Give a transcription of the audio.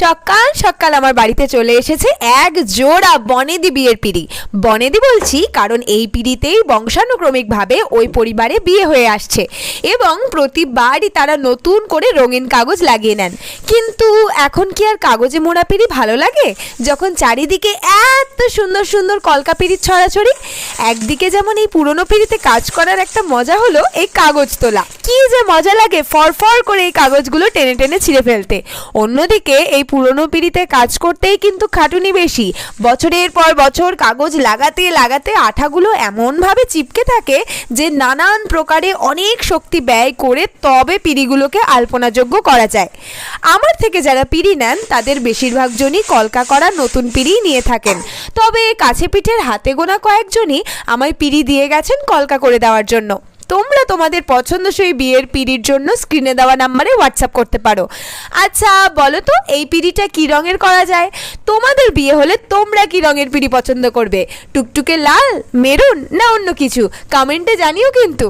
সকাল সকাল আমার বাড়িতে চলে এসেছে এক জোড়া বনেদি বিয়ের পিঁড়ি। বনেদি বলছি কারণ এই পিঁড়িতেই বংশানুক্রমিকভাবে ওই পরিবারে বিয়ে হয়ে আসছে এবং প্রতিবারই তারা নতুন করে রঙিন কাগজ লাগিয়ে নেন। কিন্তু এখন কি আর কাগজে মোড়া পিঁড়ি ভালো লাগে যখন চারিদিকে এত সুন্দর সুন্দর কলকা পিঁড়ির ছড়াছড়ি? একদিকে যেমন এই পুরনো পিঁড়িতে কাজ করার একটা মজা হলো এই কাগজ তোলা, কি যে মজা লাগে ফরফর করে এই কাগজগুলো টেনে টেনে ছিঁড়ে ফেলতে। অন্যদিকে এই পুরনো পিঁড়িতে কাজ করতেই কিন্তু খাটুনি বেশি। বছরের পর বছর কাগজ লাগাতে লাগাতে আঠাগুলো এমনভাবে চিপকে থাকে যে নানান প্রকারে অনেক শক্তি ব্যয় করে তবে পিঁড়িগুলোকে আলপনাযোগ্য করা যায়। আমার থেকে যারা পিঁড়ি নেন তাদের বেশিরভাগ জনই কলকা করা নতুন পিঁড়ি নিয়ে থাকেন, তবে কাছে পিঠের হাতে গোনা কয়েকজনই আমায় পিঁড়ি দিয়ে গেছেন কলকা করে দেওয়ার জন্য। তোমরা তোমাদের পছন্দসই বিয়ের পিঁড়ির জন্য স্ক্রিনে দেওয়া নাম্বারে হোয়াটসঅ্যাপ করতে পারো। আচ্ছা বলো তো এই পিঁড়িটা কী রঙের করা যায়? তোমাদের বিয়ে হলে তোমরা কি রঙের পিঁড়ি পছন্দ করবে? টুকটুকে লাল, মেরুন না অন্য কিছু? কমেন্টে জানিও কিন্তু।